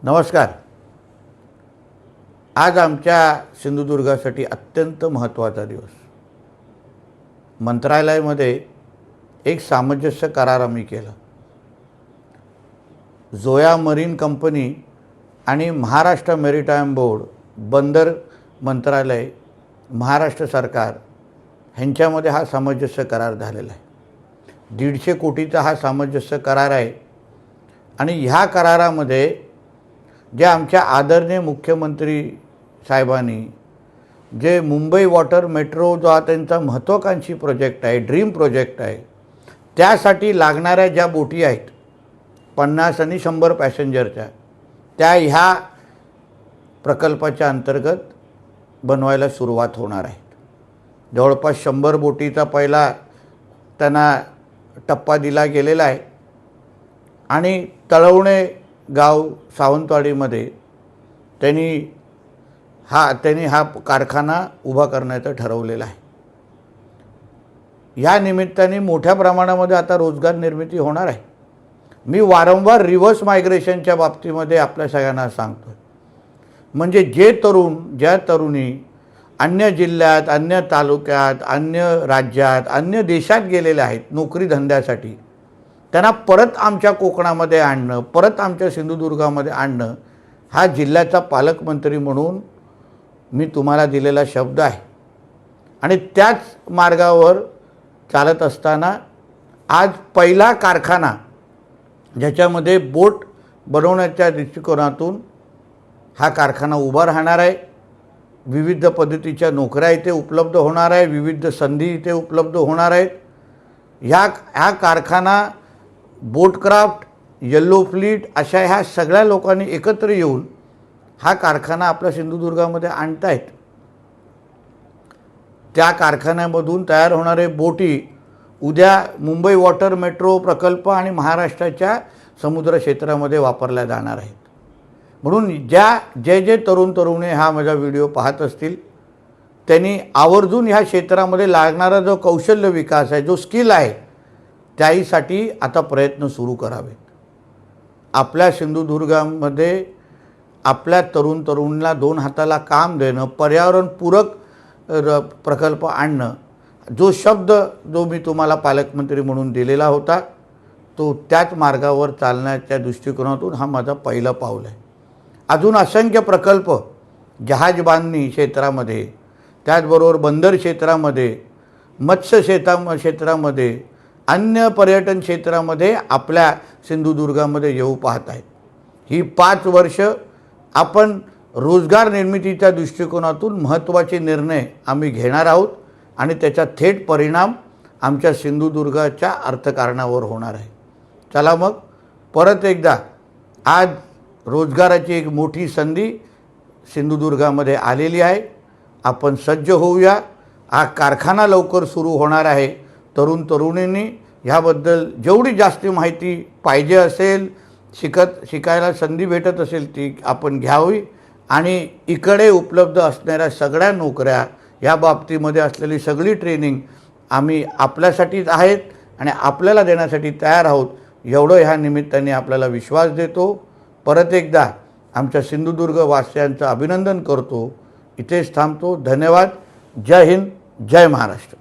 नमस्कार। आज आमच्या सिंधुदुर्गासाठी अत्यंत महत्त्वाचा दिवस। मंत्रालयामध्ये एक सामंजस्य करार आम्ही केला। जोया मरीन कंपनी आणि महाराष्ट्र मेरीटाईम बोर्ड, बंदर मंत्रालय, महाराष्ट्र सरकार ह्यांच्यामध्ये हा सामंजस्य करार झालेला आहे। 150 कोटीचा हा सामंजस्य करार आहे आणि ह्या करारामध्ये जे आमच्या आदरणीय मुख्यमंत्री साहेबांनी जे मुंबई वॉटर मेट्रो जो हा त्यांचा महत्त्वाकांक्षी प्रोजेक्ट आहे, ड्रीम प्रोजेक्ट आहे, त्यासाठी लागणाऱ्या ज्या बोटी आहेत 50 आणि 100 पॅसेंजरच्या, त्या ह्या प्रकल्पाच्या अंतर्गत बनवायला सुरुवात होणार आहे। जवळपास 100 बोटीचा पहिला त्यांना टप्पा दिला गेलेला आहे आणि तळवणे गाव सावंतवाडीमध्ये त्यांनी हा कारखाना उभा करण्याचं ठरवलेलं आहे। या निमित्ताने मोठ्या प्रमाणामध्ये आता रोजगार निर्मिती होणार आहे। मी वारंवार रिव्हर्स मायग्रेशनच्या बाबतीमध्ये आपल्या सगळ्यांना सांगतो, म्हणजे जे तरुण, ज्या तरुणी अन्य जिल्ह्यात, अन्य तालुक्यात, अन्य राज्यात, अन्य देशात गेलेले आहेत नोकरी धंद्यासाठी, त्यांना परत आमच्या कोकणामध्ये आणणं, परत आमच्या सिंधुदुर्गामध्ये आणणं हा जिल्ह्याचा पालकमंत्री म्हणून मी तुम्हाला दिलेला शब्द आहे। आणि त्याच मार्गावर चालत असताना आज पहिला कारखाना ज्याच्यामध्ये बोट बनवण्याच्या दृष्टिकोनातून हा कारखाना उभा राहणार आहे। विविध पद्धतीच्या नोकऱ्या इथे उपलब्ध होणार आहे, विविध संधी इथे उपलब्ध होणार आहेत। ह्या कारखाना बोटक्राफ्ट, येल्लो फ्लीट अशा ह्या सगळ्या लोकांनी एकत्र येऊन हा कारखाना आपल्या सिंधुदुर्गामध्ये आणतायत। त्या कारखान्यामधून तयार होणारे बोटी उद्या मुंबई वॉटर मेट्रो प्रकल्प आणि महाराष्ट्राच्या समुद्र क्षेत्रामध्ये वापरल्या जाणार आहेत। म्हणून जे तरुण तरुणी हा माझा व्हिडिओ पाहत असतील त्यांनी आवर्जून ह्या क्षेत्रामध्ये लागणारा जो कौशल्य विकास आहे, जो स्किल आहे, त्याहीसाठी आता प्रयत्न सुरू करावेत। आपल्या सिंधुदुर्गामध्ये आपल्या तरुणाला 2 हाताला काम देणं, पर्यावरणपूरक प्रकल्प आणणं, जो शब्द मी तुम्हाला पालकमंत्री म्हणून दिलेला होता, तो त्याच मार्गावर चालण्याच्या दृष्टिकोनातून हा माझा पहिला पाऊल आहे। अजून असंख्य प्रकल्प जहाज बांधणी क्षेत्रामध्ये, त्याचबरोबर बंदर क्षेत्रामध्ये, मत्स्य क्षेत्रामध्ये, अन्य पर्यटन क्षेत्रामध्ये आपल्या सिंधुदुर्गामध्ये येऊ पाहत आहेत। ही 5 वर्ष आपण रोजगार निर्मितीच्या दृष्टिकोनातून महत्त्वाचे निर्णय आम्ही घेणार आहोत आणि त्याचा थेट परिणाम आमच्या सिंधुदुर्गाच्या अर्थकारणावर होणार आहे। चला मग परत एकदा आज रोजगाराची एक मोठी संधी सिंधुदुर्गामध्ये आलेली आहे। आपण सज्ज होऊया। हा कारखाना लवकर सुरू होणार आहे। तरुणींनी ह्याबद्दल जेवढी जास्त माहिती पाहिजे असेल, शिकायला संधी भेटत असेल ती आपण घ्यावी आणि इकडे उपलब्ध असणाऱ्या सगळ्या नोकऱ्या, या बाबतीमध्ये असलेली सगळी ट्रेनिंग आम्ही आपल्यासाठीच आहेत आणि आपल्याला देण्यासाठी तयार आहोत, एवढं ह्या निमित्ताने आपल्याला विश्वास देतो। परत एकदा आमच्या सिंधुदुर्ग वासियांचं अभिनंदन करतो। इथेच थांबतो। धन्यवाद। जय हिंद, जय महाराष्ट्र।